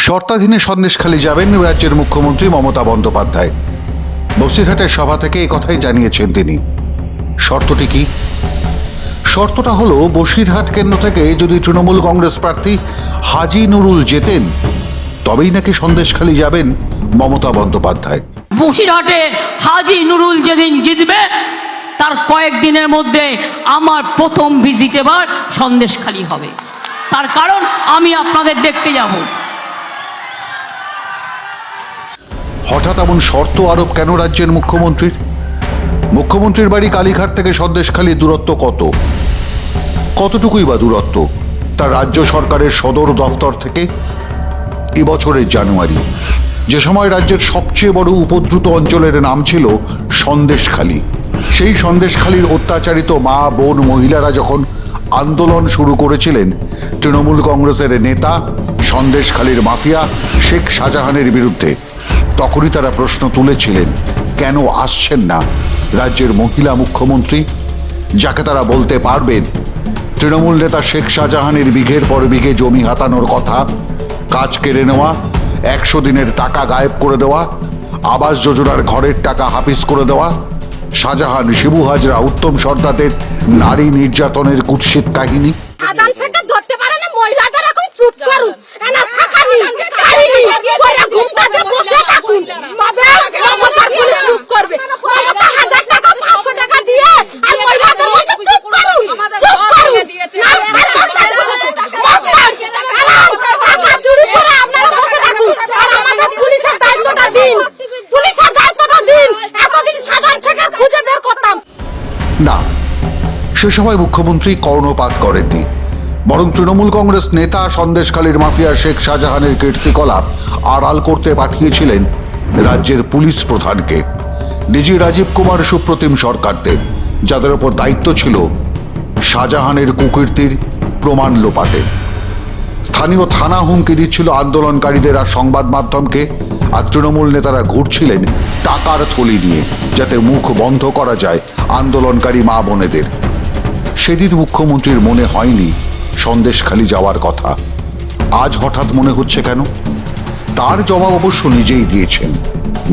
শর্তাধীনে সন্দেশখালী যাবেন রাজ্যের মুখ্যমন্ত্রী মমতা বন্দ্যোপাধ্যায়। বসিরহাটের সভা থেকে এই কথাই জানিয়েছেন তিনি। শর্তটি কি? শর্তটা হলো বসিরহাট কেন্দ্র থেকে যদি তৃণমূল কংগ্রেস প্রার্থী হাজি নুরুল জেতেন তবেই নাকি সন্দেশখালী যাবেন মমতা বন্দ্যোপাধ্যায়। বসিরহাটে হাজি নুরুল যেদিন জিতবে তার কয়েকদিনের মধ্যে আমার প্রথম ভিজিট এবার সন্দেশখালী হবে। তার কারণ আমি আপনাদের দেখতে যাব। হঠাৎ এমন শর্ত আরোপ কেন রাজ্যের মুখ্যমন্ত্রীর? মুখ্যমন্ত্রীর বাড়ি কালীঘাট থেকে সন্দেশখালীর দূরত্ব কতটুকুই বা দূরত্ব তা রাজ্য সরকারের সদর দফতর থেকে এবছরের জানুয়ারি, যে সময় রাজ্যের সবচেয়ে বড় উপদ্রুত অঞ্চলের নাম ছিল সন্দেশখালী, সেই সন্দেশখালীর অত্যাচারিত মা বোন মহিলারা যখন আন্দোলন শুরু করেছিলেন তৃণমূল কংগ্রেসের নেতা সন্দেশখালীর মাফিয়া শেখ শাহজাহানের বিরুদ্ধে, তখনই তারা প্রশ্ন তুলেছিলেন কেন আসছেন না রাজ্যের মহিলা মুখ্যমন্ত্রী, যাকে তারা বলতে পারবেন তৃণমূল নেতা শেখ শাহজাহানের বিঘের পর বিঘে জমি হাতানোর কথা, কাজ কেড়ে নেওয়া, 100 দিনের টাকা গায়েব করে দেওয়া, আবাস যোজনার ঘরের টাকা হাফিজ করে দেওয়া, শাহজাহান, শিবু হাজরা, উত্তম সর্দারদের নারী নির্যাতনের কুৎসিত কাহিনী। ধরতে পারে না মহিলাদের, এখন চুপ করুন, এনা সাকানি ছাড়িনি কইরা ঘুমটাতে বসে থাকুন, তবে মমতার পুলিশ চুপ করবে। মমতা 1000 টাকা 500 টাকা দিয়ে আর মহিলাদের বলছে চুপ করুন, চুপ করুন। না মস্তান বসেছে, মস্তান সাকা চুরি করে আপনারা বসে থাকুন আর আমাদের পুলিশের দায়িত্বটা দিন, পুলিশের দায়িত্বটা দিন। এতদিন সাধারণ শেখের খুঁজে বের করতাম না, সে সময় মুখ্যমন্ত্রী কর্ণপাত করেননি, বরং তৃণমূল কংগ্রেস নেতা সন্দেশখালীর মাফিয়া শেখ শাহজাহানের কীর্তিকলাপ আড়াল করতে পাঠিয়েছিলেন রাজ্যের পুলিশ প্রধানকে, ডিজি রাজীব কুমার সুপ্রতিম সরকারদের, যাদের ওপর দায়িত্ব ছিল শাহজাহানের কুকীর্তির প্রমাণ লোপাটে। স্থানীয় থানা হুমকি দিচ্ছিল আন্দোলনকারীদের আর সংবাদ মাধ্যমকে, আর তৃণমূল নেতারা ঘুরছিলেন টাকার থলি নিয়ে যাতে মুখ বন্ধ করা যায় আন্দোলনকারী মা বোনেদের। সেদিন মুখ্যমন্ত্রীর মনে হয়নি সন্দেশখালী যাওয়ার কথা, আজ হঠাৎ মনে হচ্ছে কেন? তার জবাব অবশ্য নিজেই দিয়েছেন,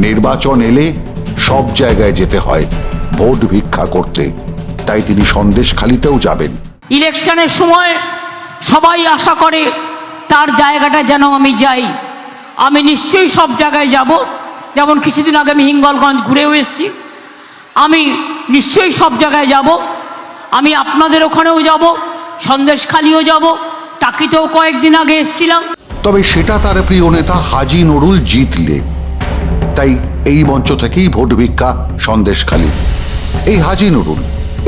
নির্বাচন এলে সব জায়গায় যেতে হয় ভোট ভিক্ষা করতে, তাই তিনি সন্দেশখালীতেও যাবেন। ইলেকশনের সময় সবাই আশা করে তার জায়গাটা যেন আমি যাই, আমি নিশ্চয়ই সব জায়গায় যাব। যেমন কিছুদিন আগে আমি হিঙ্গলগঞ্জ ঘুরেও এসেছি, আমি নিশ্চয়ই সব জায়গায় যাব। আমি আপনাদের ওখানেও যাব, সন্দেশখালীও যাব, টাকিতেও কয়েকদিন আগে এসেছিলাম। তবে সেটা তার প্রিয় নেতা হাজি নুরুল জিতলে, তাই এই মঞ্চ থেকেই ভোট ভিক্ষা সন্দেশখালী। এই হাজি নুরুল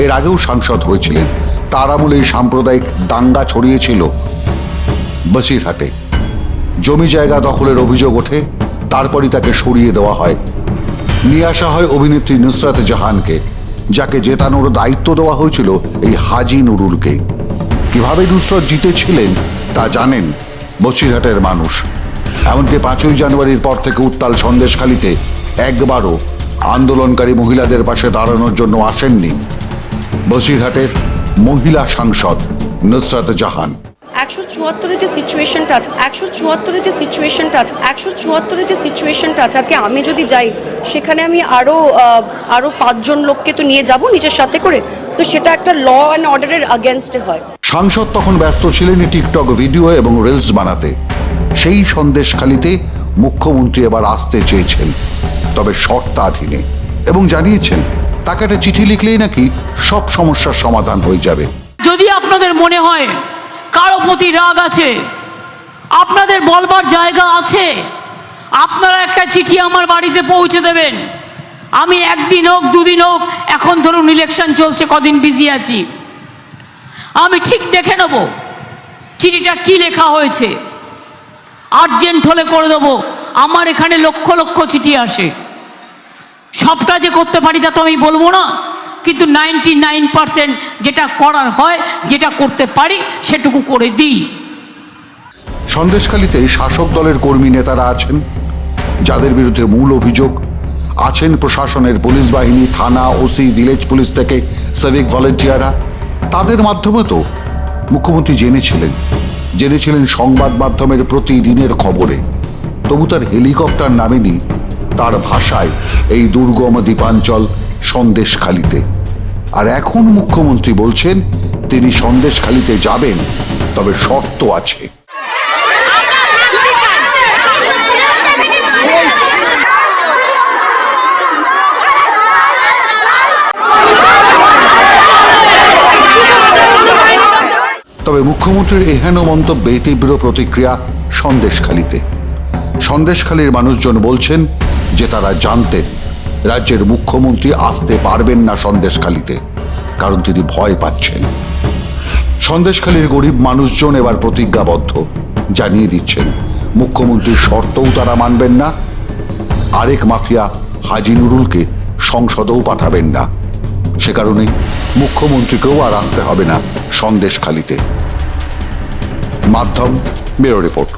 এর আগেও সাংসদ হয়েছিলেন, তার আমলে সাম্প্রদায়িক দাঙ্গা ছড়িয়েছিল বসিরহাটে, জমি জায়গা দখলের অভিযোগ ওঠে, তারপরই তাকে সরিয়ে দেওয়া হয়, নিয়ে আসা হয় অভিনেত্রী নুসরাত জাহানকে, যাকে জেতানোর দায়িত্ব দেওয়া হয়েছিল এই হাজি নুরুলকে। কিভাবে নুসরত জিতেছিলেন তা জানেন বসিরহাটের মানুষ। এমনকি 5ই জানুয়ারির পর থেকে উত্তাল সন্দেশখালীতে একবারও আন্দোলনকারী মহিলাদের পাশে দাঁড়ানোর জন্য আসেননি বসিরহাটের মহিলা সাংসদ নুসরাত জাহান। 174 যে সিচুয়েশনটা আছে, 174 যে সিচুয়েশনটা আছে, 174 যে সিচুয়েশনটা আছে, আজকে আমি যদি যাই সেখানে আমি আরো 5 জন লোককে তো নিয়ে যাব নিজের সাথে করে, তো সেটা একটা ল অ্যান্ড অর্ডারের আগেনস্টে হয়। সাংসদ তখন ব্যস্ত ছিলেন টিকটক ভিডিও এবং রিলস বানাতে। সেই সন্দেশখালীতে মুখ্যমন্ত্রী এবার আসতে চেয়েছেন, তবে শর্তাধীনে, এবং জানিয়েছেন তাকে একটা চিঠি লিখলেই নাকি সব সমস্যার সমাধান হয়ে যাবে। যদি আপনাদের মনে হয় কারো প্রতি রাগ আছে, আপনাদের বলবার জায়গা আছে, আপনারা একটা চিঠি আমার বাড়িতে পৌঁছে দেবেন। আমি একদিন হোক 2 দিন হোক, এখন ধরুন ইলেকশন চলছে, কদিন বিজি আছি, আমি ঠিক দেখে নেব চিঠিটা কি লেখা হয়েছে, আর্জেন্ট হলে করে দেবো। আমার এখানে লক্ষ লক্ষ চিঠি আসে, সবটা যে করতে পারি তা তো আমি বলবো না, কিন্তু 99% যেটা করার হয়, যেটা করতে পারি সেটুকু করে দিই। সন্দেশখালীতে শাসক দলের কর্মী নেতারা আছেন, যাদের বিরুদ্ধে মূল অভিযোগ, আছেন প্রশাসনের পুলিশ বাহিনী, থানা, ওসি, ভিলেজ পুলিশ থেকে সিভিক ভলেন্টিয়াররা। তাদের মাধ্যমে তো মুখ্যমন্ত্রী জেনেছিলেন সংবাদ মাধ্যমের প্রতিদিনের খবরে। তবু তার হেলিকপ্টার নামেনি তার ভাষায় এই দুর্গম দ্বীপাঞ্চল সন্দেশখালিতে। আর এখন মুখ্যমন্ত্রী বলছেন তিনি সন্দেশখালিতে যাবেন, তবে শর্ত আছে। তবে মুখ্যমন্ত্রীর এহেন মন্তব্যে তীব্র প্রতিক্রিয়া সন্দেশখালিতে। সন্দেশখালীর মানুষজন বলছেন যে তারা জানতেন রাজ্যের মুখ্যমন্ত্রী আসতে পারবেন না সন্দেশখালিতে, কারণ তিনি ভয় পাচ্ছেন। সন্দেশখালীর গরিব মানুষজন এবার প্রতিজ্ঞাবদ্ধ, জানিয়ে দিচ্ছেন মুখ্যমন্ত্রীর শর্তও তারা মানবেন না, আরেক মাফিয়া হাজি নুরুলকে সংসদেও পাঠাবেন না। সে কারণে মুখ্যমন্ত্রীকেও আর আসতে হবে না সন্দেশখালিতে। মাধ্যম ব্যুরো রিপোর্ট।